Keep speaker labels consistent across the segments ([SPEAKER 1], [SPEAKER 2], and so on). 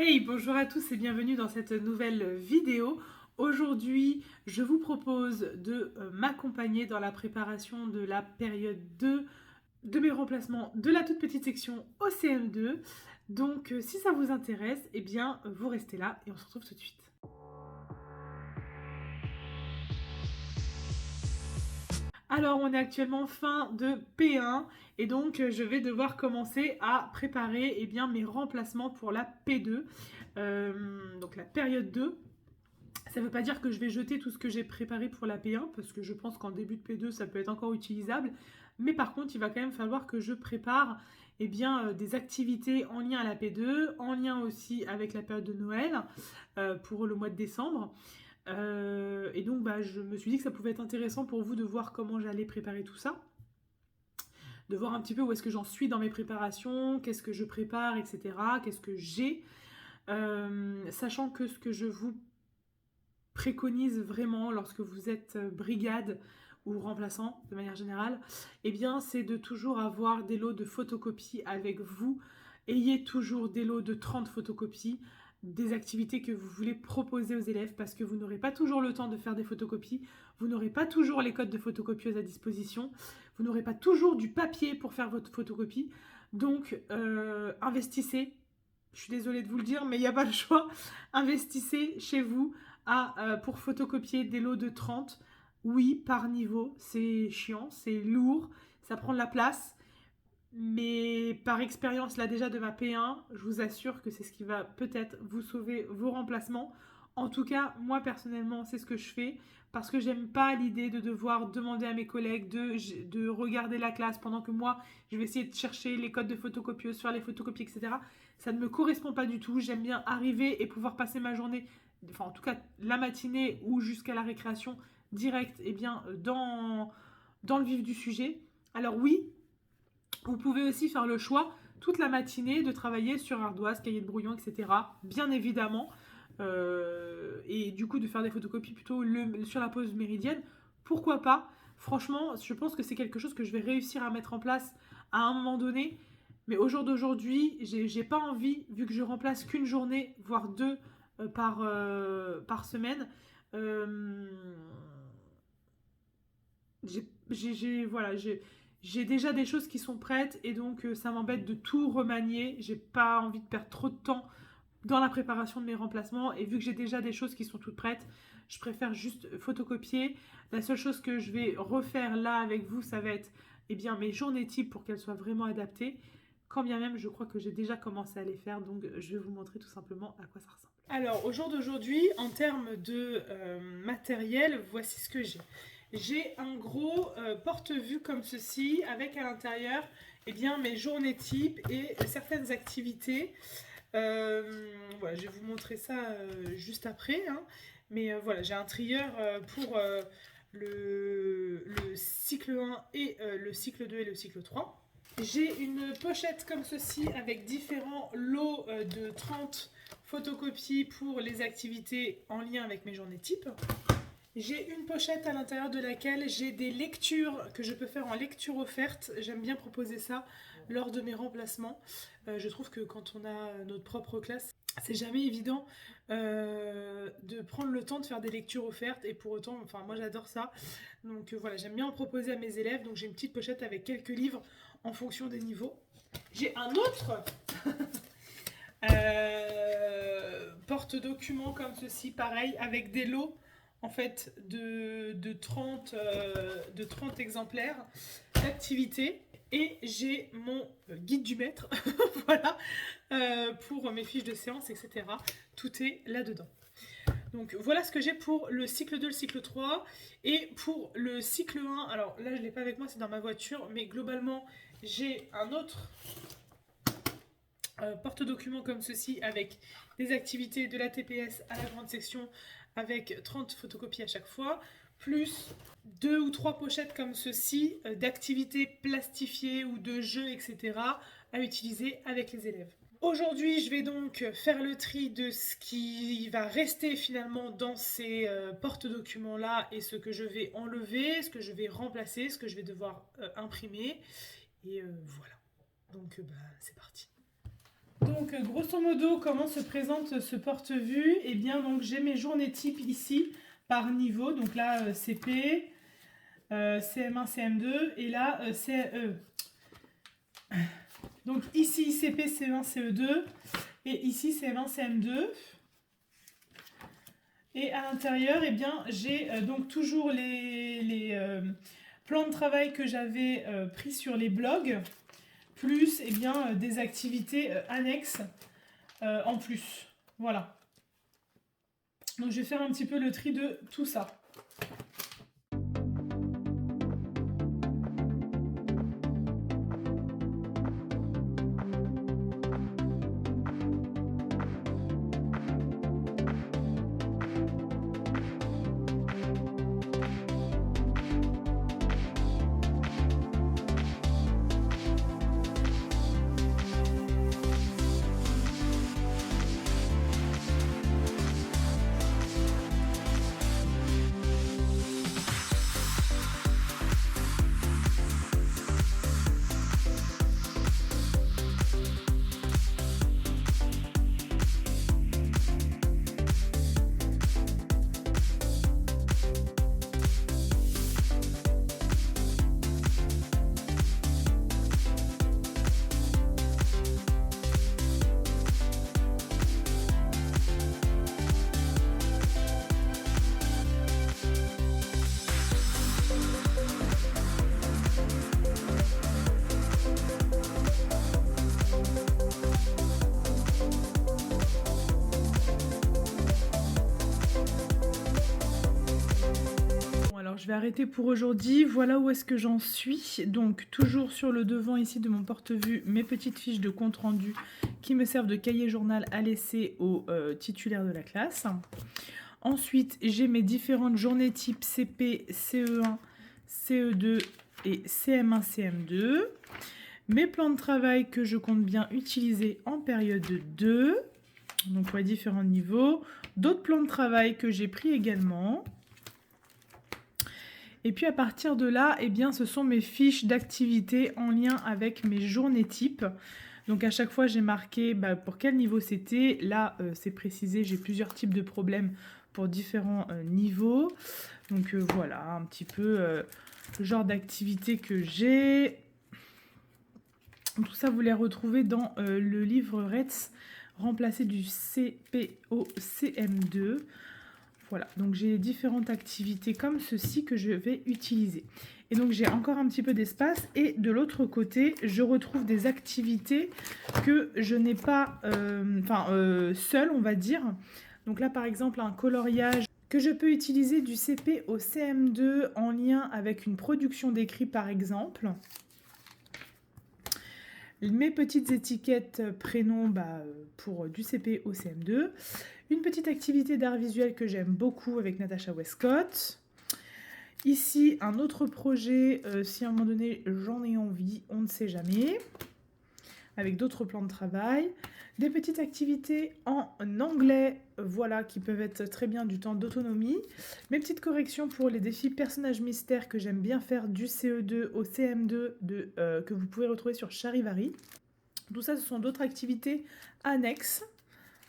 [SPEAKER 1] Hey, bonjour à tous et bienvenue dans cette nouvelle vidéo. Aujourd'hui, je vous propose de m'accompagner dans la préparation de la période 2 de mes remplacements de la toute petite section au CM2. Donc, si ça vous intéresse, eh bien, vous restez là et on se retrouve tout de suite. Alors, on est actuellement fin de P1 et donc je vais devoir commencer à préparer eh bien, mes remplacements pour la P2, donc la période 2. Ça ne veut pas dire que je vais jeter tout ce que j'ai préparé pour la P1 parce que je pense qu'en début de P2 ça peut être encore utilisable. Mais par contre, il va quand même falloir que je prépare eh bien, des activités en lien à la P2, en lien aussi avec la période de Noël pour le mois de décembre. Et donc je me suis dit que ça pouvait être intéressant pour vous de voir comment j'allais préparer tout ça, de voir un petit peu où est-ce que j'en suis dans mes préparations, qu'est-ce que je prépare, etc. Qu'est-ce que j'ai. Sachant que ce que je vous préconise vraiment lorsque vous êtes brigade ou remplaçant de manière générale, eh bien c'est de toujours avoir des lots de photocopies avec vous. Ayez toujours des lots de 30 photocopies des activités que vous voulez proposer aux élèves parce que vous n'aurez pas toujours le temps de faire des photocopies, vous n'aurez pas toujours les codes de photocopieuse à disposition, vous n'aurez pas toujours du papier pour faire votre photocopie. Donc investissez, je suis désolée de vous le dire, mais il n'y a pas le choix, investissez chez vous pour photocopier des lots de 30. Oui, par niveau, c'est chiant, c'est lourd, ça prend de la place. Mais par expérience là déjà de ma P1, je vous assure que c'est ce qui va peut-être vous sauver vos remplacements. En tout cas, moi personnellement, c'est ce que je fais parce que j'aime pas l'idée de devoir demander à mes collègues de regarder la classe pendant que moi, je vais essayer de chercher les codes de photocopieuse, faire les photocopies, etc. Ça ne me correspond pas du tout. J'aime bien arriver et pouvoir passer ma journée, enfin en tout cas la matinée ou jusqu'à la récréation directe, eh bien, dans le vif du sujet. Alors oui, vous pouvez aussi faire le choix toute la matinée de travailler sur ardoise, cahier de brouillon, etc. Bien évidemment. Et du coup de faire des photocopies plutôt sur la pause méridienne. Pourquoi pas? Franchement, je pense que c'est quelque chose que je vais réussir à mettre en place à un moment donné. Mais au jour d'aujourd'hui, j'ai pas envie, vu que je remplace qu'une journée, voire deux par semaine. Euh, voilà, j'ai déjà des choses qui sont prêtes et donc ça m'embête de tout remanier. J'ai pas envie de perdre trop de temps dans la préparation de mes remplacements et vu que j'ai déjà des choses qui sont toutes prêtes, je préfère juste photocopier. La seule chose que je vais refaire là avec vous, ça va être eh bien, mes journées types pour qu'elles soient vraiment adaptées. Quand bien même, je crois que j'ai déjà commencé à les faire, donc je vais vous montrer tout simplement à quoi ça ressemble. Alors, au jour d'aujourd'hui, en termes de matériel, voici ce que j'ai. J'ai un gros porte-vue comme ceci, avec à l'intérieur eh bien, mes journées types et certaines activités. Voilà, je vais vous montrer ça juste après. Hein. Mais voilà, j'ai un trieur pour le cycle 1 et le cycle 2 et le cycle 3. J'ai une pochette comme ceci avec différents lots de 30 photocopies pour les activités en lien avec mes journées types. J'ai une pochette à l'intérieur de laquelle j'ai des lectures que je peux faire en lecture offerte. J'aime bien proposer ça lors de mes remplacements. Je trouve que quand on a notre propre classe, c'est jamais évident de prendre le temps de faire des lectures offertes et pour autant, enfin moi j'adore ça. Donc voilà, j'aime bien en proposer à mes élèves. Donc j'ai une petite pochette avec quelques livres en fonction des niveaux. J'ai un autre porte-documents comme ceci, pareil, avec des lots en fait de 30 exemplaires d'activités. Et j'ai mon guide du maître, voilà, pour mes fiches de séance, etc. Tout est là-dedans. Donc voilà ce que j'ai pour le cycle 2, le cycle 3. Et pour le cycle 1, alors là je ne l'ai pas avec moi, c'est dans ma voiture, mais globalement j'ai un autre porte-documents comme ceci avec des activités de la TPS à la grande section avec 30 photocopies à chaque fois, plus 2 ou 3 pochettes comme ceci d'activités plastifiées ou de jeux, etc. à utiliser avec les élèves. Aujourd'hui, je vais donc faire le tri de ce qui va rester finalement dans ces porte-documents-là et ce que je vais enlever, ce que je vais remplacer, ce que je vais devoir imprimer. Et voilà. Donc, c'est parti. Donc, grosso modo, comment se présente ce porte-vue? Eh bien, donc j'ai mes journées types ici par niveau. Donc là, CP, CM1, CM2 et là, CE. Donc ici, CP, CE1, CE2 et ici, CM1, CM2. Et à l'intérieur, eh bien, j'ai donc toujours les plans de travail que j'avais pris sur les blogs, plus eh bien, des activités annexes en plus. Voilà. Donc je vais faire un petit peu le tri de tout ça. Je vais arrêter pour aujourd'hui. Voilà où est-ce que j'en suis. Donc, toujours sur le devant ici de mon porte-vue, mes petites fiches de compte rendu qui me servent de cahier journal à laisser aux titulaires de la classe. Ensuite, j'ai mes différentes journées type CP, CE1, CE2 et CM1, CM2. Mes plans de travail que je compte bien utiliser en période 2. Donc, pour les différents niveaux. D'autres plans de travail que j'ai pris également. Et puis à partir de là, eh bien, ce sont mes fiches d'activité en lien avec mes journées types. Donc à chaque fois, j'ai marqué pour quel niveau c'était. Là, c'est précisé, j'ai plusieurs types de problèmes pour différents niveaux. Donc voilà, un petit peu le genre d'activité que j'ai. Tout ça, vous les retrouvez dans le livre RETS, remplacé du CP au CM2. Voilà, donc j'ai différentes activités comme ceci que je vais utiliser. Et donc j'ai encore un petit peu d'espace et de l'autre côté, je retrouve des activités que je n'ai pas, seule, on va dire. Donc là, par exemple, un coloriage que je peux utiliser du CP au CM2 en lien avec une production d'écrit, par exemple. Mes petites étiquettes prénoms pour du CP au CM2. Une petite activité d'art visuel que j'aime beaucoup avec Natasha Westcott. Ici, un autre projet, si à un moment donné j'en ai envie, on ne sait jamais. Avec d'autres plans de travail. Des petites activités en anglais, voilà, qui peuvent être très bien du temps d'autonomie. Mes petites corrections pour les défis personnages mystères que j'aime bien faire du CE2 au CM2 que vous pouvez retrouver sur Charivari. Tout ça, ce sont d'autres activités annexes.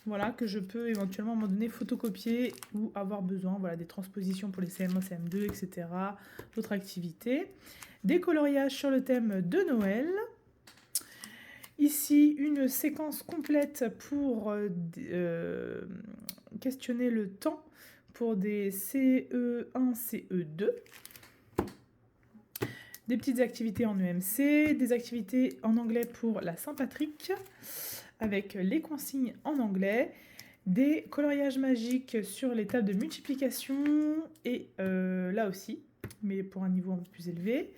[SPEAKER 1] Voilà, que je peux éventuellement à un moment donné photocopier ou avoir besoin, voilà, des transpositions pour les CM1, CM2, etc. D'autres activités. Des coloriages sur le thème de Noël. Ici, une séquence complète pour questionner le temps pour des CE1, CE2. Des petites activités en EMC, des activités en anglais pour la Saint-Patrick, avec les consignes en anglais, des coloriages magiques sur les tables de multiplication, et là aussi, mais pour un niveau un peu plus élevé,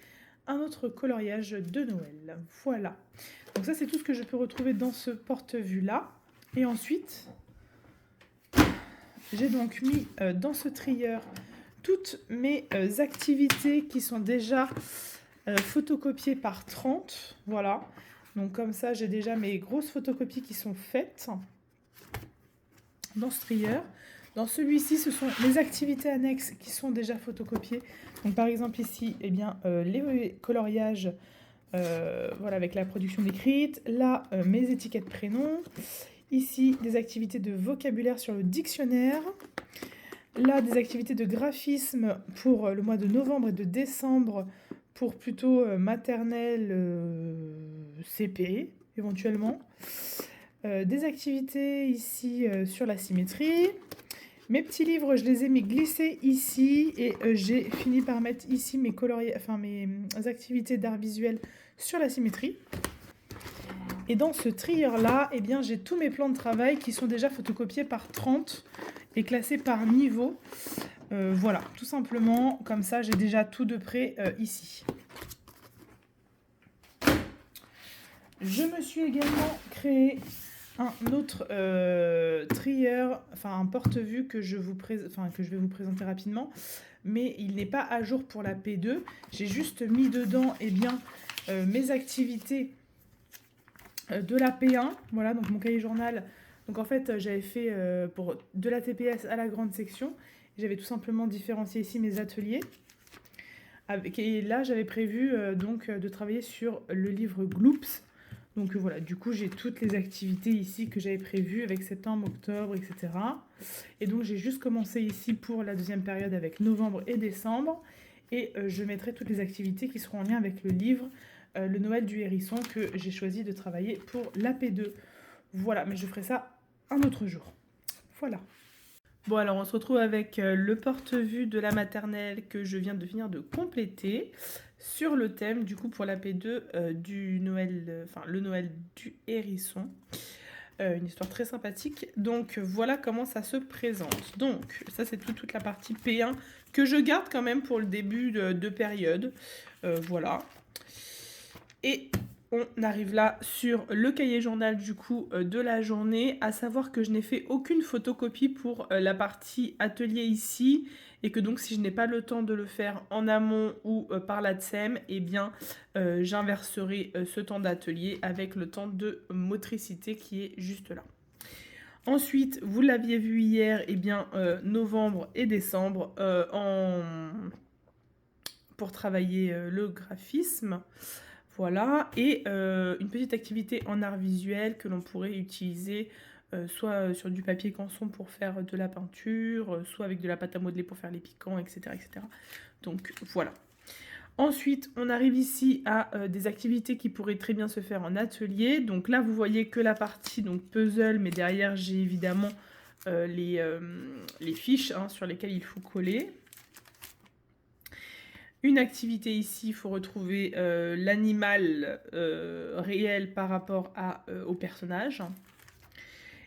[SPEAKER 1] un autre coloriage de Noël. Voilà. Donc ça, c'est tout ce que je peux retrouver dans ce porte-vue-là. Et ensuite, j'ai donc mis dans ce trieur toutes mes activités qui sont déjà photocopiées par 30. Voilà. Donc comme ça, j'ai déjà mes grosses photocopies qui sont faites dans ce trieur. Dans celui-ci, ce sont les activités annexes qui sont déjà photocopiées. Donc par exemple ici, eh bien, les coloriages Voilà, avec la production décrite. Là, mes étiquettes prénoms. Ici, des activités de vocabulaire sur le dictionnaire. Là, des activités de graphisme pour le mois de novembre et de décembre pour plutôt maternelle CP, éventuellement. Des activités ici sur la symétrie. Mes petits livres, je les ai mis glissés ici et j'ai fini par mettre ici mes activités d'art visuel sur la symétrie. Et dans ce trieur-là, eh bien, j'ai tous mes plans de travail qui sont déjà photocopiés par 30 et classés par niveau. Voilà, tout simplement, comme ça, j'ai déjà tout de près ici. Je me suis également créé un autre trieur, enfin un porte-vue que je vais vous présenter rapidement, mais il n'est pas à jour pour la P2. J'ai juste mis dedans mes activités de la P1, voilà, donc mon cahier journal. Donc en fait, j'avais fait pour de la TPS à la grande section. J'avais tout simplement différencié ici mes ateliers. Et là, j'avais prévu de travailler sur le livre Gloops. Donc voilà, du coup, j'ai toutes les activités ici que j'avais prévues avec septembre, octobre, etc. Et donc, j'ai juste commencé ici pour la deuxième période avec novembre et décembre. Et je mettrai toutes les activités qui seront en lien avec le livre Le Noël du Hérisson que j'ai choisi de travailler pour la P2. Voilà, mais je ferai ça un autre jour. Voilà. Bon, alors on se retrouve avec le porte-vue de la maternelle que je viens de finir de compléter sur le thème, du coup, pour la P2 du Noël, le Noël du Hérisson. Une histoire très sympathique. Donc, voilà comment ça se présente. Donc, ça, c'est toute la partie P1 que je garde quand même pour le début de période. Voilà. Et on arrive là sur le cahier journal du coup de la journée, à savoir que je n'ai fait aucune photocopie pour la partie atelier ici, et que donc si je n'ai pas le temps de le faire en amont ou par la TSEM, eh bien j'inverserai ce temps d'atelier avec le temps de motricité qui est juste là. Ensuite, vous l'aviez vu hier, eh bien novembre et décembre pour travailler le graphisme. Voilà, et une petite activité en art visuel que l'on pourrait utiliser soit sur du papier canson pour faire de la peinture, soit avec de la pâte à modeler pour faire les piquants, etc. etc. Donc voilà. Ensuite, on arrive ici à des activités qui pourraient très bien se faire en atelier. Donc là, vous voyez que la partie donc, puzzle, mais derrière, j'ai évidemment les fiches sur lesquelles il faut coller. Une activité ici, il faut retrouver l'animal réel par rapport au personnage.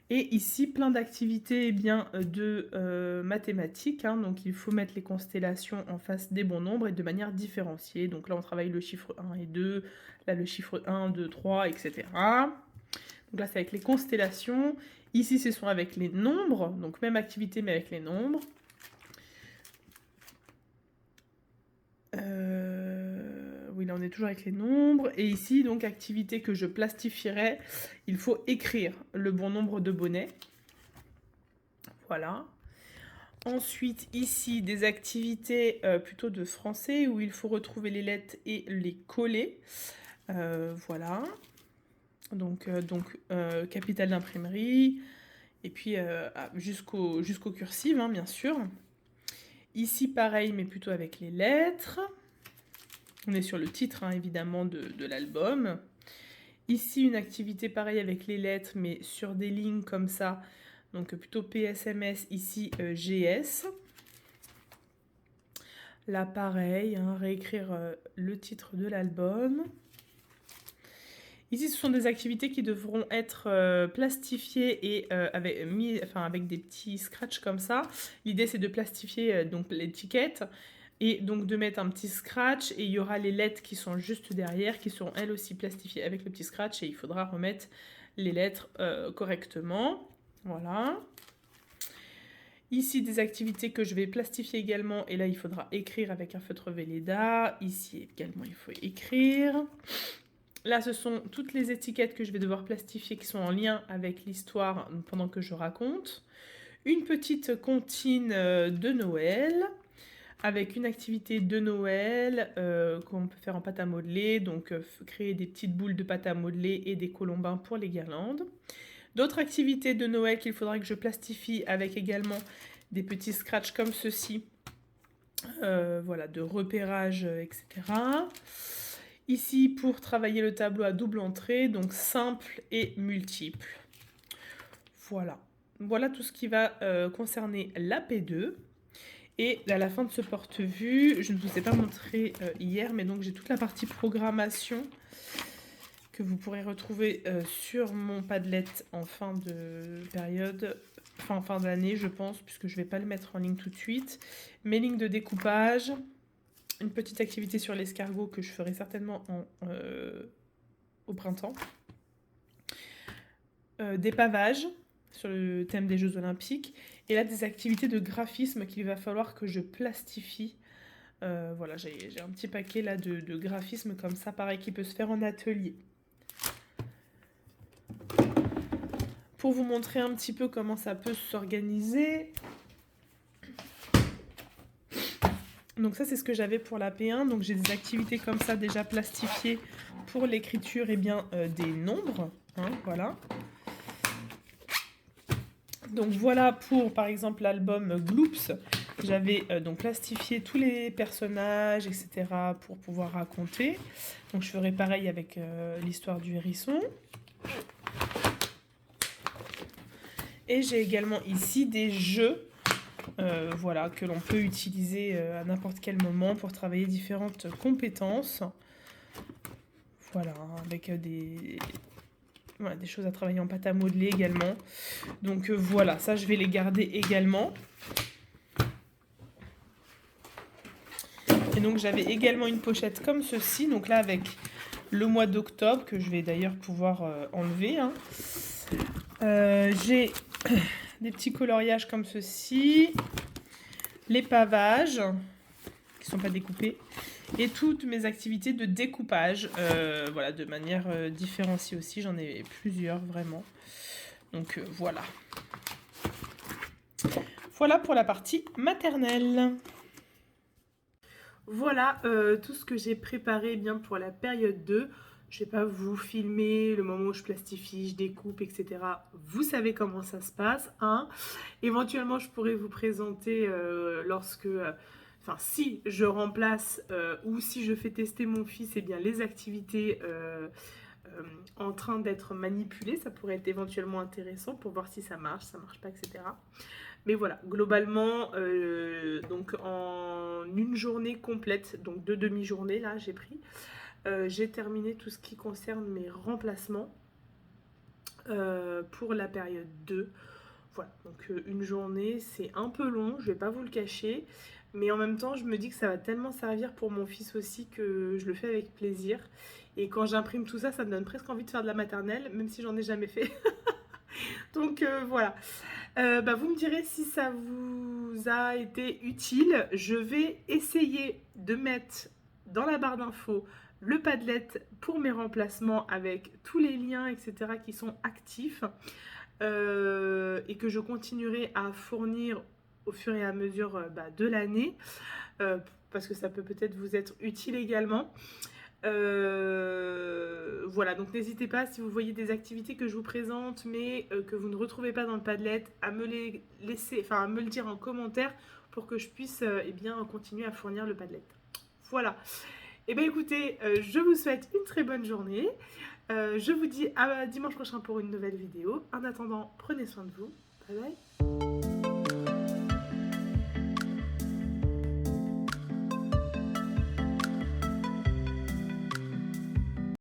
[SPEAKER 1] Et ici, plein d'activités de mathématiques. Donc, il faut mettre les constellations en face des bons nombres et de manière différenciée. Donc là, on travaille le chiffre 1 et 2. Là, le chiffre 1, 2, 3, etc. Donc là, c'est avec les constellations. Ici, ce sont avec les nombres. Donc, même activité, mais avec les nombres. Oui, là on est toujours avec les nombres. Et ici, donc, activité que je plastifierai, il faut écrire le bon nombre de bonnets. Voilà. Ensuite, ici, des activités plutôt de français où il faut retrouver les lettres et les coller. Voilà. Donc capital d'imprimerie. Et puis jusqu'au cursive, bien sûr. Ici, pareil, mais plutôt avec les lettres. On est sur le titre, évidemment, de l'album. Ici, une activité pareille avec les lettres, mais sur des lignes comme ça. Donc, plutôt PSMS, ici, GS. Là, pareil, réécrire le titre de l'album. Ici, ce sont des activités qui devront être plastifiées et avec des petits scratchs comme ça. L'idée, c'est de plastifier donc l'étiquette et donc de mettre un petit scratch. Et il y aura les lettres qui sont juste derrière, qui seront elles aussi plastifiées avec le petit scratch. Et il faudra remettre les lettres correctement. Voilà. Ici, des activités que je vais plastifier également. Et là, il faudra écrire avec un feutre Velleda. Ici également, il faut écrire. Là, ce sont toutes les étiquettes que je vais devoir plastifier qui sont en lien avec l'histoire pendant que je raconte. Une petite comptine de Noël. avec une activité de Noël qu'on peut faire en pâte à modeler, donc créer des petites boules de pâte à modeler et des colombins pour les guirlandes. D'autres activités de Noël qu'il faudra que je plastifie avec également des petits scratchs comme ceci, voilà, de repérage, etc. Ici, pour travailler le tableau à double entrée, donc simple et multiple. Voilà. Voilà tout ce qui va concerner la P2. Et à la fin de ce porte-vue, je ne vous ai pas montré hier, mais donc j'ai toute la partie programmation que vous pourrez retrouver sur mon Padlet en fin de période, en fin d'année je pense, puisque je ne vais pas le mettre en ligne tout de suite. Mes lignes de découpage, une petite activité sur l'escargot que je ferai certainement au printemps. Des pavages sur le thème des Jeux Olympiques. Et là, des activités de graphisme qu'il va falloir que je plastifie. Voilà, j'ai un petit paquet là de graphisme comme ça, pareil, qui peut se faire en atelier. Pour vous montrer un petit peu comment ça peut s'organiser. Donc ça, c'est ce que j'avais pour la P1. Donc j'ai des activités comme ça déjà plastifiées pour l'écriture des nombres. Hein, voilà. Donc voilà pour par exemple l'album Gloops. J'avais donc plastifié tous les personnages, etc. pour pouvoir raconter. Donc je ferai pareil avec l'histoire du hérisson. Et j'ai également ici des jeux voilà, que l'on peut utiliser à n'importe quel moment pour travailler différentes compétences. Voilà, avec des choses à travailler en pâte à modeler également. Donc voilà, ça je vais les garder également. Et donc j'avais également une pochette comme ceci, donc là avec le mois d'octobre, que je vais d'ailleurs pouvoir enlever. Hein. J'ai des petits coloriages comme ceci, les pavages, qui ne sont pas découpés, et toutes mes activités de découpage, voilà, de manière différenciée aussi, j'en ai plusieurs vraiment. Donc voilà. Voilà pour la partie maternelle. Voilà tout ce que j'ai préparé bien pour la période 2. Je ne vais pas vous filmer le moment où je plastifie, je découpe, etc. Vous savez comment ça se passe. Hein. Éventuellement, je pourrais vous présenter si je remplace ou si je fais tester mon fils, eh bien, les activités en train d'être manipulées. Ça pourrait être éventuellement intéressant pour voir si ça marche pas, etc. Mais voilà, globalement, donc en une journée complète, donc 2 demi-journées, là, j'ai pris. J'ai terminé tout ce qui concerne mes remplacements pour la période 2. Voilà, donc une journée, c'est un peu long, je vais pas vous le cacher. Mais en même temps, je me dis que ça va tellement servir pour mon fils aussi que je le fais avec plaisir. Et quand j'imprime tout ça, ça me donne presque envie de faire de la maternelle, même si j'en ai jamais fait. Donc voilà. Vous me direz si ça vous a été utile. Je vais essayer de mettre dans la barre d'infos le Padlet pour mes remplacements avec tous les liens, etc. qui sont actifs et que je continuerai à fournir au fur et à mesure de l'année parce que ça peut peut-être vous être utile également. Voilà, donc n'hésitez pas si vous voyez des activités que je vous présente mais que vous ne retrouvez pas dans le Padlet à me les laisser, à me le dire en commentaire pour que je puisse continuer à fournir le Padlet. Voilà. Et bien écoutez, je vous souhaite une très bonne journée. Je vous dis à dimanche prochain pour une nouvelle vidéo. En attendant, prenez soin de vous. Bye bye.